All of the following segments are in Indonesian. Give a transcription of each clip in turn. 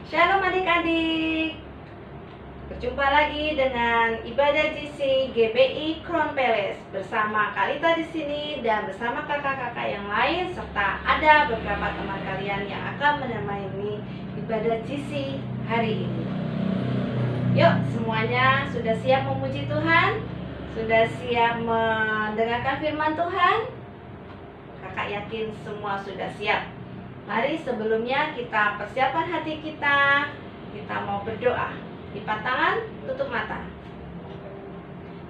Shalom adik-adik. Berjumpa lagi dengan ibadah GC GBI Crown Palace bersama Kalita di sini dan bersama kakak-kakak yang lain serta ada beberapa teman kalian yang akan menemani ibadah GC hari ini. Yuk, semuanya sudah siap memuji Tuhan? Sudah siap mendengarkan firman Tuhan? Kakak yakin semua sudah siap. Mari sebelumnya kita persiapkan hati kita. Kita mau berdoa. Lipat tangan, tutup mata.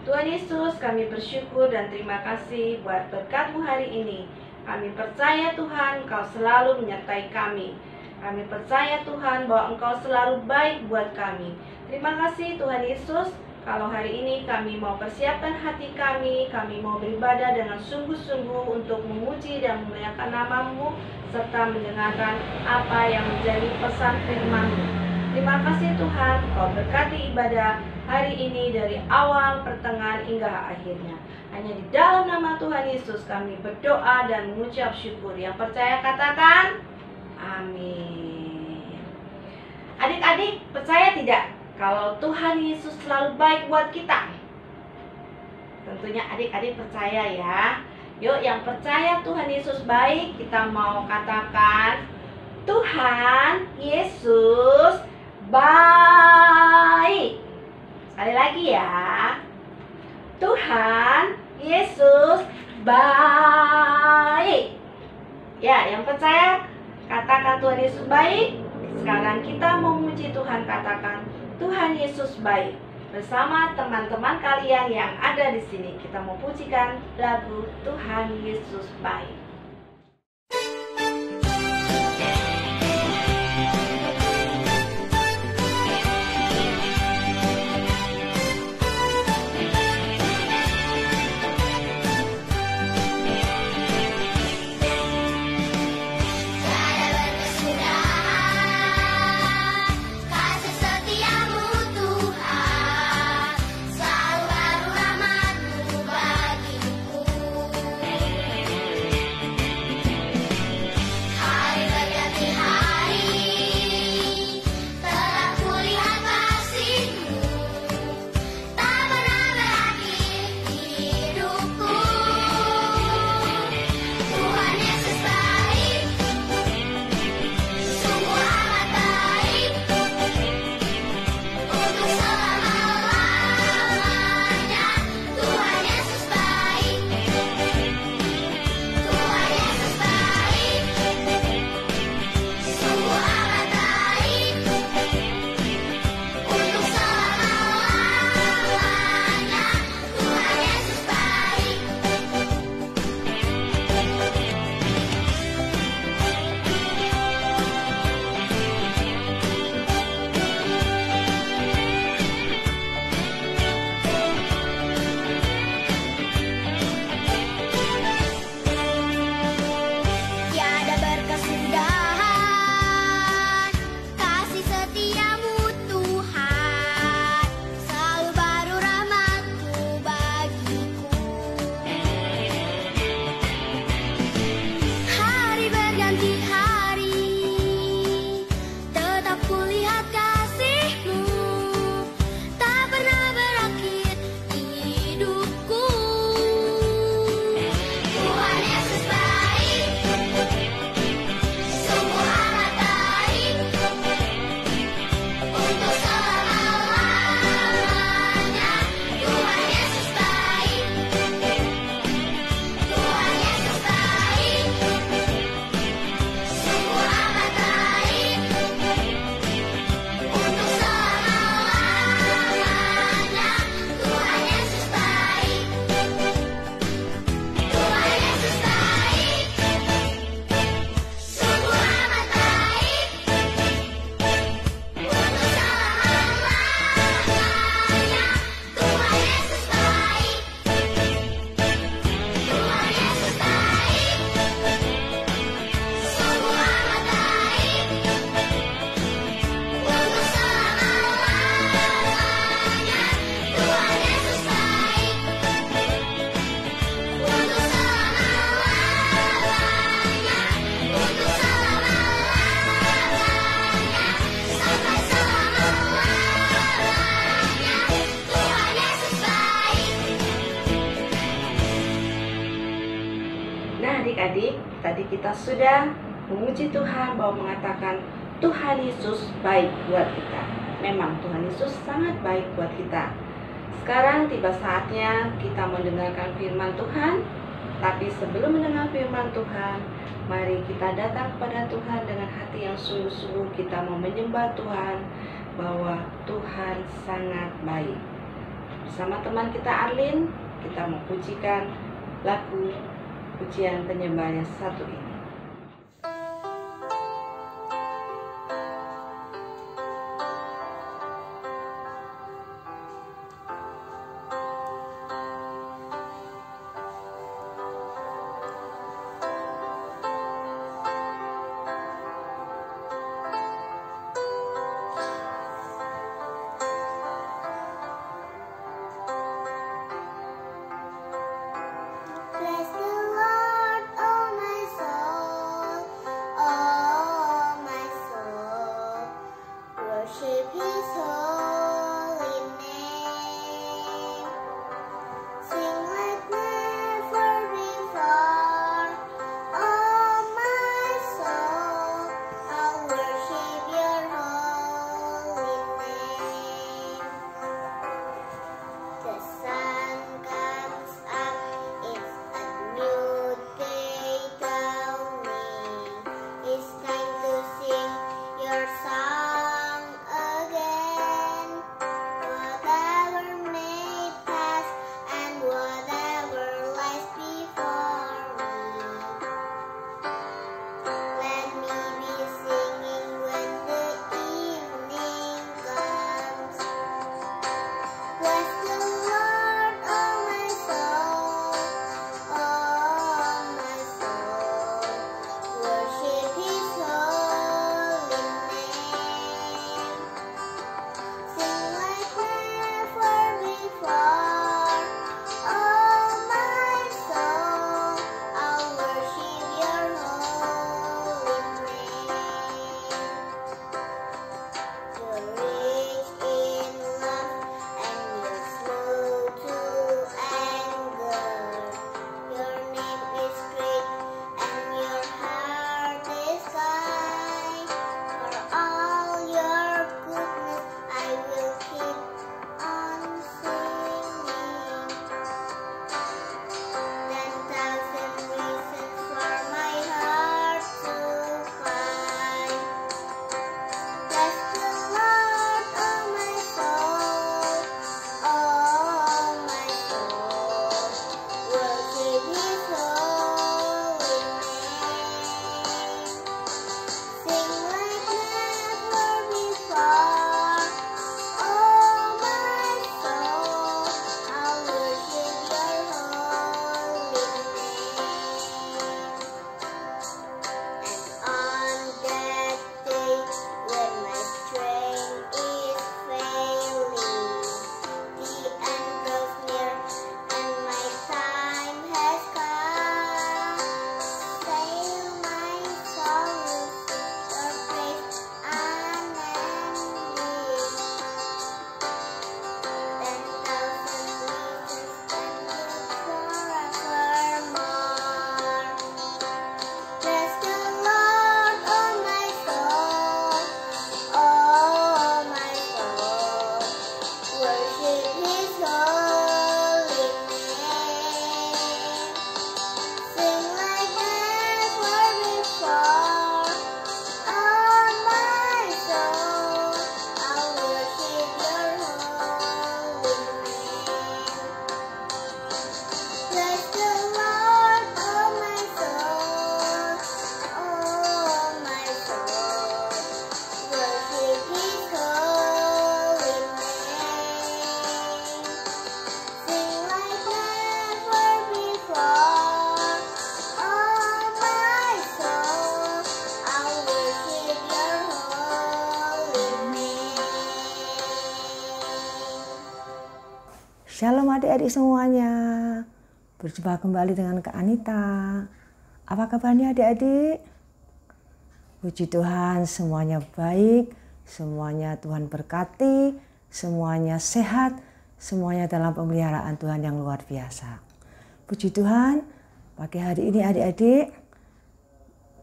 Tuhan Yesus, kami bersyukur dan terima kasih buat berkat-Mu hari ini. Kami percaya Tuhan, Engkau selalu menyertai kami. Kami percaya Tuhan bahwa Engkau selalu baik buat kami. Terima kasih Tuhan Yesus. Kalau hari ini kami mau persiapkan hati kami mau beribadah dengan sungguh-sungguh untuk memuji dan memuliakan nama-Mu, serta mendengarkan apa yang menjadi pesan firman-Mu. Terima kasih Tuhan, Kau berkati ibadah hari ini dari awal, pertengahan, hingga akhirnya. Hanya di dalam nama Tuhan Yesus kami berdoa dan mengucap syukur. Yang percaya katakan, amin. Adik-adik, percaya tidak kalau Tuhan Yesus selalu baik buat kita? Tentunya adik-adik percaya ya. Yuk, yang percaya Tuhan Yesus baik, kita mau katakan, Tuhan Yesus baik. Sekali lagi ya. Tuhan Yesus baik. Ya, yang percaya katakan Tuhan Yesus baik. Sekarang kita memuji Tuhan, katakan Tuhan Yesus baik. Bersama teman-teman kalian yang ada di sini, kita mau pujikan lagu Tuhan Yesus baik. adik-adik, tadi kita sudah memuji Tuhan bahwa mengatakan Tuhan Yesus baik buat kita. Memang Tuhan Yesus sangat baik buat kita. Sekarang tiba saatnya kita mendengarkan firman Tuhan. Tapi sebelum mendengar firman Tuhan, mari kita datang kepada Tuhan dengan hati yang sungguh-sungguh. Kita mau menyembah Tuhan bahwa Tuhan sangat baik. Bersama teman kita Arlin, kita mau pujikan lagu pujian penyembah yang satu ini. Bless the Lord, oh my soul, oh my soul. Worship His holy name. Sing like never before, oh my soul. I'll worship Your holy name. The sun comes up, it's a new day dawning. It's time to sing Your song again. Whatever may pass and whatever lies before me, let me be singing when the evening comes. Bless the Lord, oh my soul, oh my soul. Worship His holy name. Sing like never before, oh my soul. I'll worship Your holy name. You're rich in love and You're slow to anger. Your name is great and Your heart is kind. For all Your goodness I will keep on singing. 10,000 reasons for my heart to find. Bless the Lord, oh my soul, oh my soul. Worship His holy name. Sing like never before, oh my soul. I'll worship Your holy name. And on that day when my strength is failing, the end draws near and my time has come. Sail my soul with Your praise unending. 10,000 reasons and forevermore. Bless the Lord, oh my soul, oh my soul. Worship His holy name. Sing like never before, oh my soul. I'll worship Your holy name. Bless the Lord, oh my soul, oh my soul. Worship His holy name. Sing like never before, oh my soul. I'll worship Your holy name. Shalom adik-adik semuanya. Berjumpa kembali dengan Kak Anita. Apa kabarnya adik-adik? Puji Tuhan, semuanya baik, semuanya Tuhan berkati, semuanya sehat, semuanya dalam pemeliharaan Tuhan yang luar biasa. Puji Tuhan, Pagi hari ini adik-adik,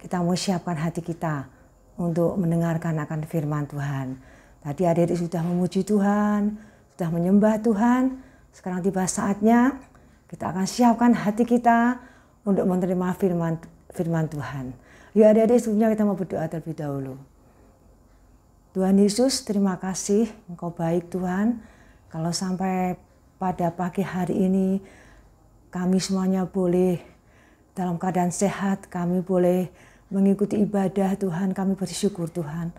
kita mau siapkan hati kita untuk mendengarkan akan firman Tuhan. Tadi adik-adik sudah memuji Tuhan, sudah menyembah Tuhan. Sekarang tiba saatnya kita akan siapkan hati kita untuk menerima firman Tuhan. Yuk adik-adik, sebelumnya kita mau berdoa terlebih dahulu. Tuhan Yesus, terima kasih, Engkau baik Tuhan. Kalau sampai pada pagi hari ini kami semuanya boleh dalam keadaan sehat, kami boleh mengikuti ibadah Tuhan, kami bersyukur Tuhan.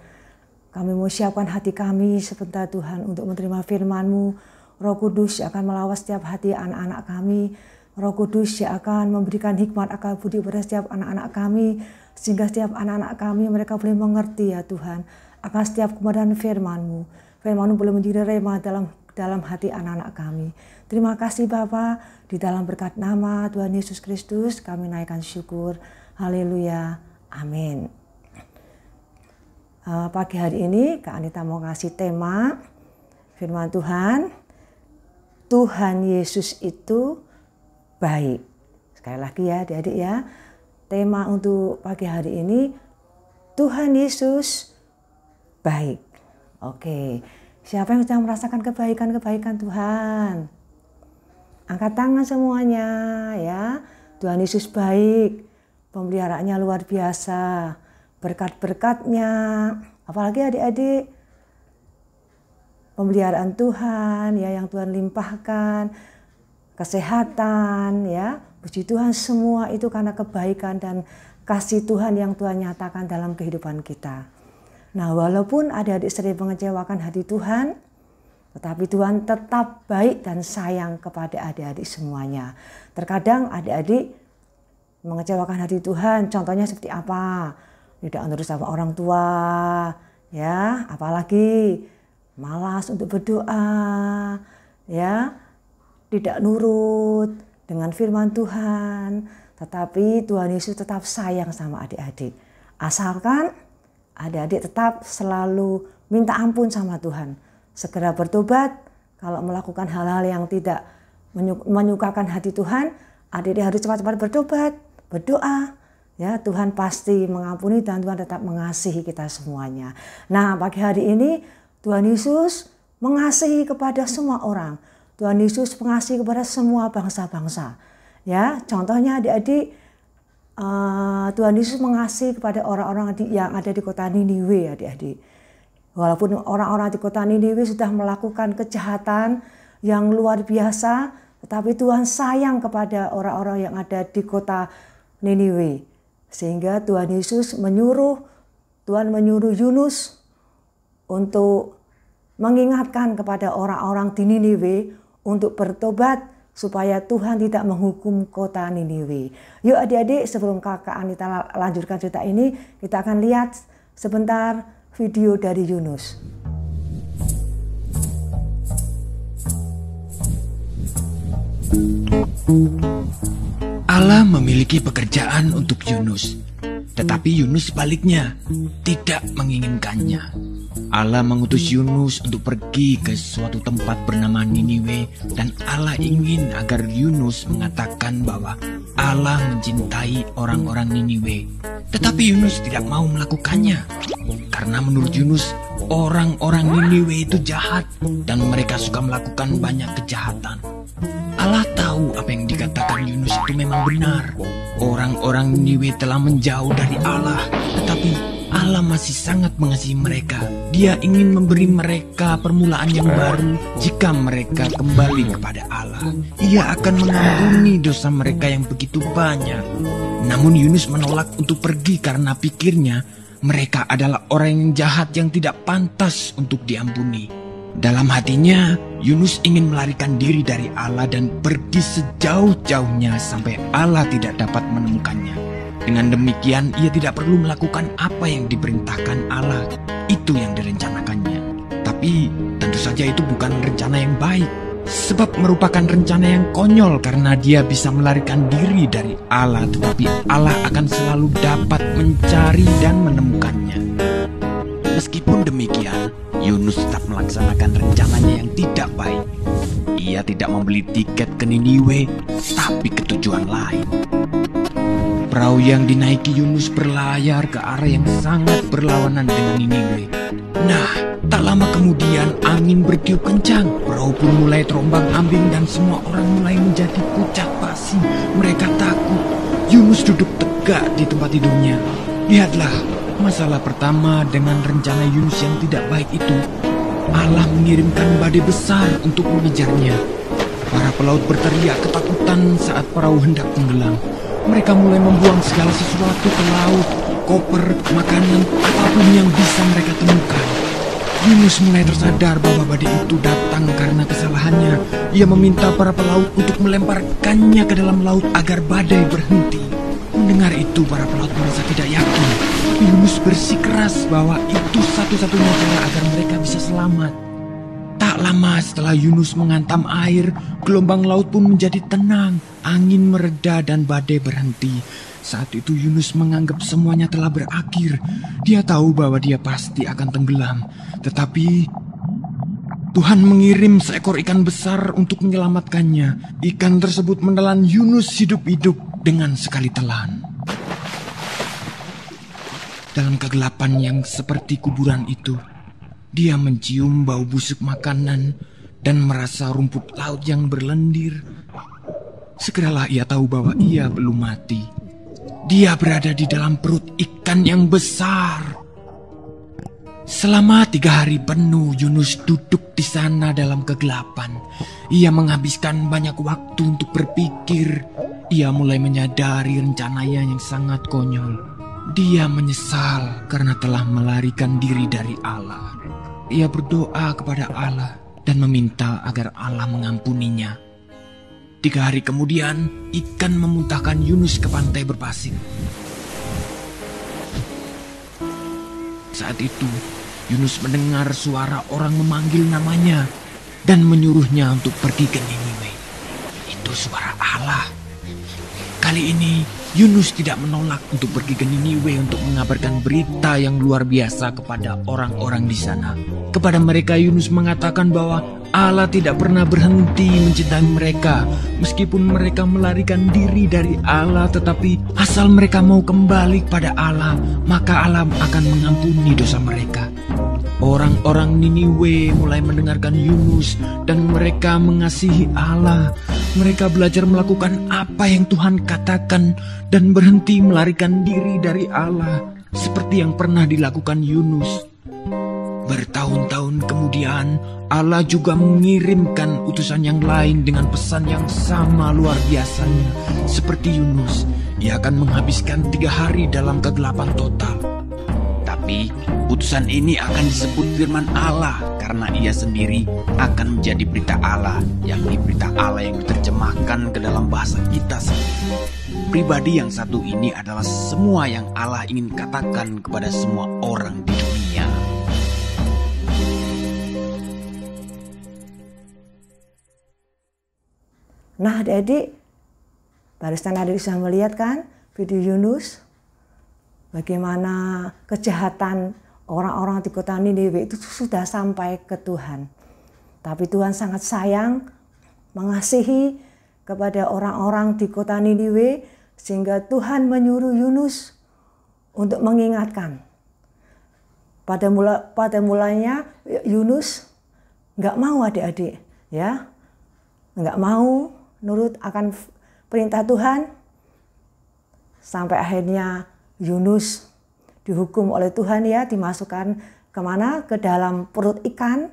Kami mau siapkan hati kami sebentar Tuhan untuk menerima firman-Mu. Roh Kudus yang akan melawat setiap hati anak-anak kami. Roh Kudus yang akan memberikan hikmat akal budi pada setiap anak-anak kami. Sehingga setiap anak-anak kami mereka boleh mengerti ya Tuhan akan setiap kebenaran firman-Mu. Firman-Mu boleh menjadi rema dalam hati anak-anak kami. Terima kasih Bapa, di dalam berkat nama Tuhan Yesus Kristus kami naikkan syukur. Haleluya. Amin. Pagi hari ini Kak Anita mau kasih tema firman Tuhan. Tuhan Yesus itu baik. Sekali lagi ya adik-adik ya. Tema untuk pagi hari ini, Tuhan Yesus baik. Oke, siapa yang sedang merasakan kebaikan-kebaikan Tuhan? Angkat tangan semuanya ya. Tuhan Yesus baik. Pemeliharaannya luar biasa. Berkat-berkatnya. Apalagi adik-adik. Pemeliharaan Tuhan ya yang Tuhan limpahkan. Kesehatan ya. Puji Tuhan, semua itu karena kebaikan dan kasih Tuhan yang Tuhan nyatakan dalam kehidupan kita. Nah, walaupun adik-adik sering mengecewakan hati Tuhan, tetapi Tuhan tetap baik dan sayang kepada adik-adik semuanya. Terkadang adik-adik mengecewakan hati Tuhan, contohnya seperti apa? Tidak nurut sama orang tua, ya, apalagi malas untuk berdoa, ya, tidak nurut dengan firman Tuhan. Tetapi Tuhan Yesus tetap sayang sama adik-adik. Asalkan adik-adik tetap selalu minta ampun sama Tuhan. Segera bertobat. Kalau melakukan hal-hal yang tidak menyukakan hati Tuhan, adik-adik harus cepat-cepat bertobat, berdoa. Ya, Tuhan pasti mengampuni dan Tuhan tetap mengasihi kita semuanya. Nah, pagi hari ini Tuhan Yesus mengasihi kepada semua orang. Tuhan Yesus mengasihi kepada semua bangsa-bangsa. Ya, contohnya adik-adik, Tuhan Yesus mengasihi kepada orang-orang yang ada di kota Niniwe, adik-adik. Walaupun orang-orang di kota Niniwe sudah melakukan kejahatan yang luar biasa, tetapi Tuhan sayang kepada orang-orang yang ada di kota Niniwe. Sehingga Tuhan Yesus menyuruh Yunus untuk mengingatkan kepada orang-orang di Niniwe untuk bertobat supaya Tuhan tidak menghukum kota Niniwe. Yuk adik-adik, sebelum Kakak Anita lanjutkan cerita ini, kita akan lihat sebentar video dari Yunus. Allah memiliki pekerjaan untuk Yunus, tetapi Yunus sebaliknya tidak menginginkannya. Allah mengutus Yunus untuk pergi ke suatu tempat bernama Niniwe, dan Allah ingin agar Yunus mengatakan bahwa Allah mencintai orang-orang Niniwe. Tetapi Yunus tidak mau melakukannya, karena menurut Yunus orang-orang Niniwe itu jahat dan mereka suka melakukan banyak kejahatan. Allah tahu apa yang dikatakan Yunus itu memang benar. Orang-orang Niniwe telah menjauh dari Allah, tetapi Allah masih sangat mengasihi mereka. Dia ingin memberi mereka permulaan yang baru jika mereka kembali kepada Allah. Ia akan mengampuni dosa mereka yang begitu banyak. Namun Yunus menolak untuk pergi karena pikirnya mereka adalah orang yang jahat yang tidak pantas untuk diampuni. Dalam hatinya, Yunus ingin melarikan diri dari Allah dan pergi sejauh-jauhnya sampai Allah tidak dapat menemukannya. Dengan demikian, ia tidak perlu melakukan apa yang diperintahkan Allah. Itu yang direncanakannya. Tapi tentu saja itu bukan rencana yang baik. Sebab merupakan rencana yang konyol karena dia bisa melarikan diri dari Allah. Tetapi Allah akan selalu dapat mencari dan menemukannya. Meskipun demikian, Yunus tetap melaksanakan rencananya yang tidak baik. Ia tidak membeli tiket ke Niniwe, tapi ke tujuan lain. Perahu yang dinaiki Yunus berlayar ke arah yang sangat berlawanan dengan Niniwe. Nah, tak lama kemudian angin bertiup kencang. Perahu pun mulai terombang-ambing dan semua orang mulai menjadi pucat pasi. Mereka takut. Yunus duduk tegak di tempat tidurnya. Lihatlah, masalah pertama dengan rencana Yunus yang tidak baik itu. Allah mengirimkan badai besar untuk mengejarnya. Para pelaut berteriak ketakutan saat perahu hendak tenggelam. Mereka mulai membuang segala sesuatu ke laut, koper, makanan, apapun yang bisa mereka temukan. Yunus mulai tersadar bahwa badai itu datang karena kesalahannya. Ia meminta para pelaut untuk melemparkannya ke dalam laut agar badai berhenti. Mendengar itu, para pelaut merasa tidak yakin. Tapi Yunus bersikeras bahwa itu satu-satunya cara agar mereka bisa selamat. Tak lama setelah Yunus menghantam air, gelombang laut pun menjadi tenang. Angin mereda dan badai berhenti. Saat itu Yunus menganggap semuanya telah berakhir. Dia tahu bahwa dia pasti akan tenggelam. Tetapi Tuhan mengirim seekor ikan besar untuk menyelamatkannya. Ikan tersebut menelan Yunus hidup-hidup dengan sekali telan. Dalam kegelapan yang seperti kuburan itu, dia mencium bau busuk makanan dan merasa rumput laut yang berlendir. Segeralah ia tahu bahwa ia belum mati. Dia berada di dalam perut ikan yang besar. Selama 3 hari penuh Yunus duduk di sana dalam kegelapan. Ia menghabiskan banyak waktu untuk berpikir. Ia mulai menyadari rencananya yang sangat konyol. Dia menyesal karena telah melarikan diri dari Allah. Ia berdoa kepada Allah dan meminta agar Allah mengampuninya. 3 hari kemudian, ikan memuntahkan Yunus ke pantai berpasir. Saat itu, Yunus mendengar suara orang memanggil namanya dan menyuruhnya untuk pergi ke Niniwe. Itu suara Allah. Kali ini, Yunus tidak menolak untuk pergi ke Niniwe untuk mengabarkan berita yang luar biasa kepada orang-orang di sana. Kepada mereka, Yunus mengatakan bahwa Allah tidak pernah berhenti mencintai mereka. Meskipun mereka melarikan diri dari Allah, tetapi asal mereka mau kembali kepada Allah, maka Allah akan mengampuni dosa mereka. Orang-orang Niniwe mulai mendengarkan Yunus dan mereka mengasihi Allah. Mereka belajar melakukan apa yang Tuhan katakan dan berhenti melarikan diri dari Allah seperti yang pernah dilakukan Yunus. Bertahun-tahun kemudian, Allah juga mengirimkan utusan yang lain dengan pesan yang sama luar biasanya. Seperti Yunus, ia akan menghabiskan 3 hari dalam kegelapan total. Tapi, utusan ini akan disebut firman Allah karena ia sendiri akan menjadi berita Allah, yakni berita Allah yang diterjemahkan ke dalam bahasa kita sendiri. Pribadi yang satu ini adalah semua yang Allah ingin katakan kepada semua orang di dunia. Nah, adik-adik, barusan adik sudah melihat kan video Yunus, bagaimana kejahatan orang-orang di kota Niniwe itu sudah sampai ke Tuhan. Tapi Tuhan sangat sayang, mengasihi kepada orang-orang di kota Niniwe, sehingga Tuhan menyuruh Yunus untuk mengingatkan. Pada mulanya Yunus nggak mau adik-adik, ya, nggak mau nurut akan perintah Tuhan, sampai akhirnya Yunus dihukum oleh Tuhan, ya, dimasukkan kemana? Ke dalam perut ikan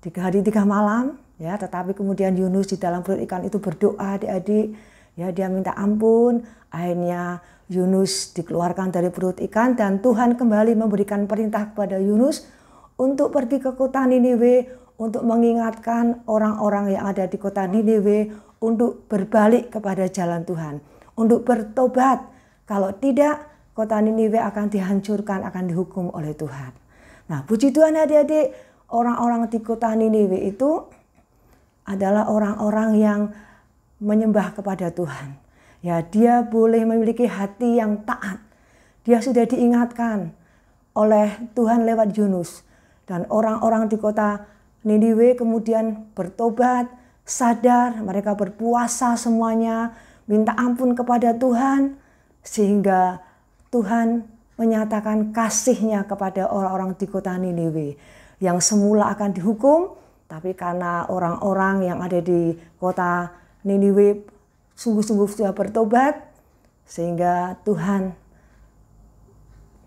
3 hari 3 malam, ya. Tetapi kemudian Yunus di dalam perut ikan itu berdoa, adik-adik, ya, dia minta ampun. Akhirnya Yunus dikeluarkan dari perut ikan dan Tuhan kembali memberikan perintah kepada Yunus untuk pergi ke kota Niniwe untuk mengingatkan orang-orang yang ada di kota Niniwe untuk berbalik kepada jalan Tuhan, untuk bertobat. Kalau tidak, kota Niniwe akan dihancurkan, akan dihukum oleh Tuhan. Nah, puji Tuhan adik-adik, orang-orang di kota Niniwe itu adalah orang-orang yang menyembah kepada Tuhan. Ya, dia boleh memiliki hati yang taat. Dia sudah diingatkan oleh Tuhan lewat Yunus. Dan orang-orang di kota Niniwe kemudian bertobat, sadar, mereka berpuasa semuanya, minta ampun kepada Tuhan. sehingga Tuhan menyatakan kasih-Nya kepada orang-orang di kota Niniwe yang semula akan dihukum, tapi karena orang-orang yang ada di kota Niniwe sungguh-sungguh sudah bertobat, sehingga Tuhan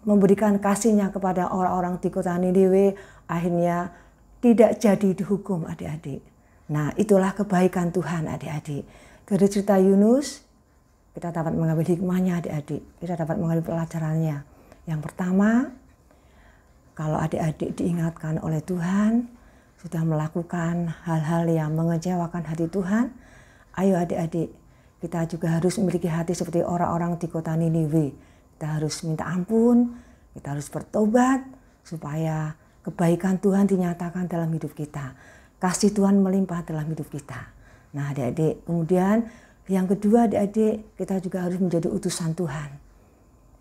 memberikan kasih-Nya kepada orang-orang di kota Niniwe, akhirnya tidak jadi dihukum adik-adik. Nah, itulah kebaikan Tuhan adik-adik. Dari cerita Yunus, kita dapat mengambil hikmahnya adik-adik. Kita dapat mengambil pelajarannya. Yang pertama, kalau adik-adik diingatkan oleh Tuhan, sudah melakukan hal-hal yang mengecewakan hati Tuhan, ayo adik-adik, kita juga harus memiliki hati seperti orang-orang di kota Niniwe. Kita harus minta ampun, kita harus bertobat, supaya kebaikan Tuhan dinyatakan dalam hidup kita. Kasih Tuhan melimpah dalam hidup kita. Nah adik-adik, kemudian yang kedua adik-adik, kita juga harus menjadi utusan Tuhan.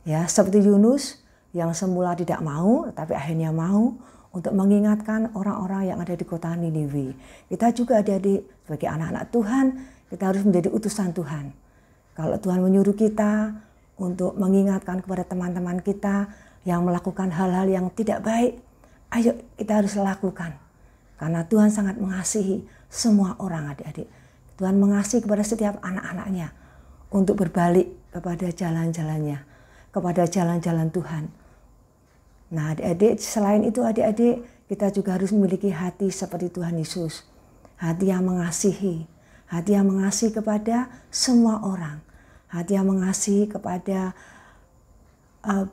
Ya, seperti Yunus yang semula tidak mau, tapi akhirnya mau untuk mengingatkan orang-orang yang ada di kota Niniwe. Kita juga adik-adik sebagai anak-anak Tuhan, kita harus menjadi utusan Tuhan. Kalau Tuhan menyuruh kita untuk mengingatkan kepada teman-teman kita yang melakukan hal-hal yang tidak baik, ayo kita harus lakukan. Karena Tuhan sangat mengasihi semua orang adik-adik. Tuhan mengasihi kepada setiap anak-anaknya untuk berbalik kepada jalan-jalannya, kepada jalan-jalan Tuhan. Nah adik-adik, selain itu adik-adik, kita juga harus memiliki hati seperti Tuhan Yesus. Hati yang mengasihi, hati yang mengasihi kepada semua orang. Hati yang mengasihi kepada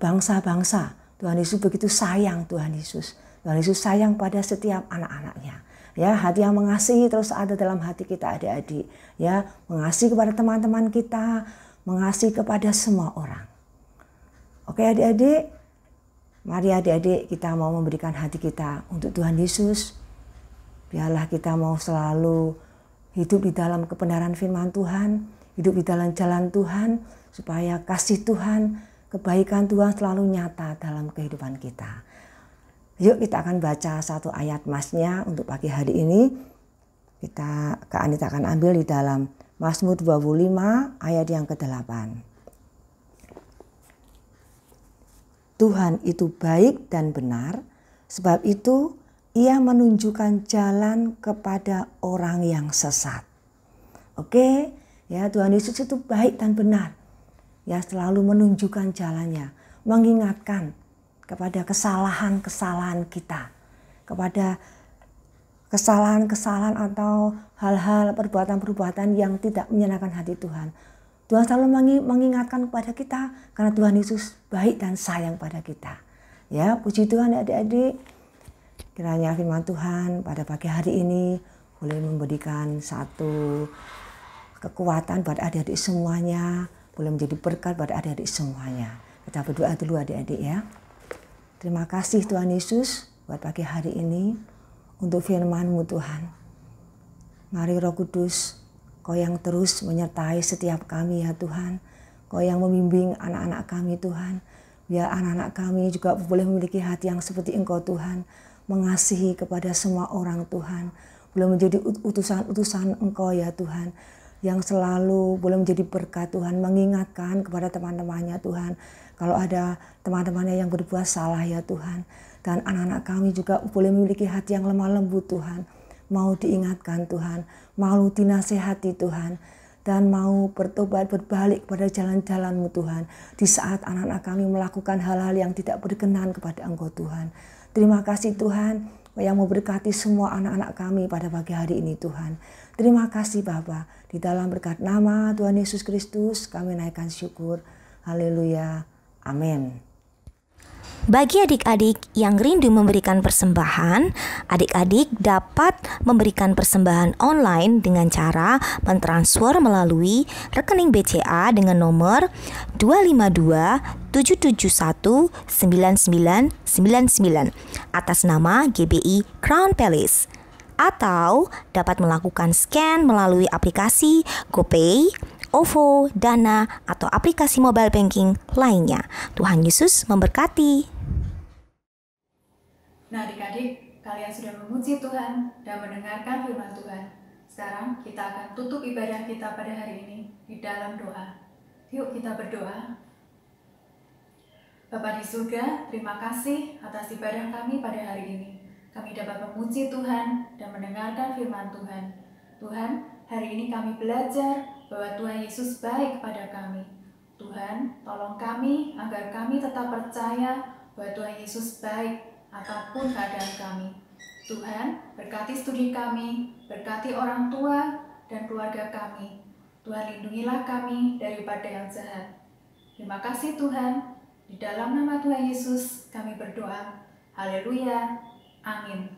bangsa-bangsa. Tuhan Yesus begitu sayang Tuhan Yesus. Tuhan Yesus sayang pada setiap anak-anaknya. Ya, hati yang mengasihi terus ada dalam hati kita adik-adik. Ya, mengasihi kepada teman-teman kita, mengasihi kepada semua orang. Oke adik-adik, mari adik-adik kita mau memberikan hati kita untuk Tuhan Yesus. Biarlah kita mau selalu hidup di dalam kebenaran firman Tuhan, hidup di dalam jalan Tuhan, supaya kasih Tuhan, kebaikan Tuhan selalu nyata dalam kehidupan kita. Yuk kita akan baca satu ayat Masnya untuk pagi hari ini. Kak Anita akan ambil di dalam Mazmur 25 ayat yang ke-8. Tuhan itu baik dan benar, sebab itu Ia menunjukkan jalan kepada orang yang sesat. Oke, ya Tuhan Yesus itu baik dan benar. Ya selalu menunjukkan jalannya, mengingatkan kepada kesalahan-kesalahan kita, kepada kesalahan-kesalahan atau hal-hal perbuatan-perbuatan yang tidak menyenangkan hati Tuhan. Tuhan selalu mengingatkan kepada kita karena Tuhan Yesus baik dan sayang pada kita. Ya, puji Tuhan adik-adik. Kiranya firman Tuhan pada pagi hari ini boleh memberikan satu kekuatan buat adik-adik semuanya, boleh menjadi berkat buat adik-adik semuanya. Kita berdoa dulu adik-adik ya. Terima kasih Tuhan Yesus buat pagi hari ini untuk firman-Mu Tuhan. Mari Roh Kudus, Kau yang terus menyertai setiap kami ya Tuhan. Kau yang membimbing anak-anak kami Tuhan. Biar anak-anak kami juga boleh memiliki hati yang seperti Engkau Tuhan. Mengasihi kepada semua orang Tuhan. Boleh menjadi utusan-utusan Engkau ya Tuhan. Yang selalu boleh menjadi berkat Tuhan. Mengingatkan kepada teman-temannya Tuhan. Kalau ada teman-temannya yang berbuat salah ya Tuhan. Dan anak-anak kami juga boleh memiliki hati yang lemah lembut Tuhan. Mau diingatkan Tuhan, mau dinasehati Tuhan, dan mau bertobat berbalik kepada jalan-jalan-Mu Tuhan. Di saat anak-anak kami melakukan hal-hal yang tidak berkenan kepada Engkau Tuhan. Terima kasih Tuhan yang memberkati semua anak-anak kami pada pagi hari ini Tuhan. Terima kasih Bapa, di dalam berkat nama Tuhan Yesus Kristus kami naikkan syukur. Haleluya, amin. Bagi adik-adik yang rindu memberikan persembahan, adik-adik dapat memberikan persembahan online dengan cara mentransfer melalui rekening BCA dengan nomor 252-771-9999 atas nama GBI Crown Palace. Atau dapat melakukan scan melalui aplikasi GoPay, OVO, Dana, atau aplikasi mobile banking lainnya. Tuhan Yesus memberkati. Nah adik-adik, kalian sudah memuji Tuhan dan mendengarkan firman Tuhan. Sekarang kita akan tutup ibadah kita pada hari ini di dalam doa. Yuk kita berdoa. Bapa di surga, terima kasih atas ibadah kami pada hari ini. Kami dapat memuji Tuhan dan mendengarkan firman Tuhan. Tuhan, hari ini kami belajar bahwa Tuhan Yesus baik pada kami. Tuhan, tolong kami agar kami tetap percaya bahwa Tuhan Yesus baik apapun keadaan kami. Tuhan, berkati studi kami, berkati orang tua dan keluarga kami. Tuhan, lindungilah kami daripada yang jahat. Terima kasih Tuhan. Di dalam nama Tuhan Yesus kami berdoa. Haleluya. Amin.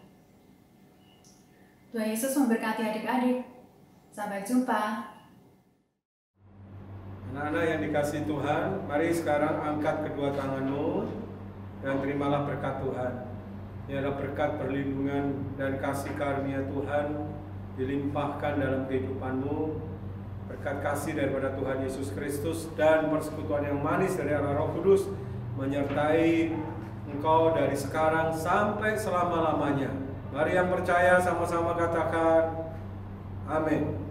Tuhan Yesus memberkati adik-adik. Sampai jumpa. Anak-anak yang dikasihi Tuhan, mari sekarang angkat kedua tanganmu dan terimalah berkat Tuhan. Ini adalah berkat perlindungan dan kasih karunia Tuhan dilimpahkan dalam kehidupanmu. Berkat kasih daripada Tuhan Yesus Kristus dan persekutuan yang manis dari Allah Roh Kudus menyertai engkau dari sekarang sampai selama-lamanya. Mari yang percaya sama-sama katakan amin.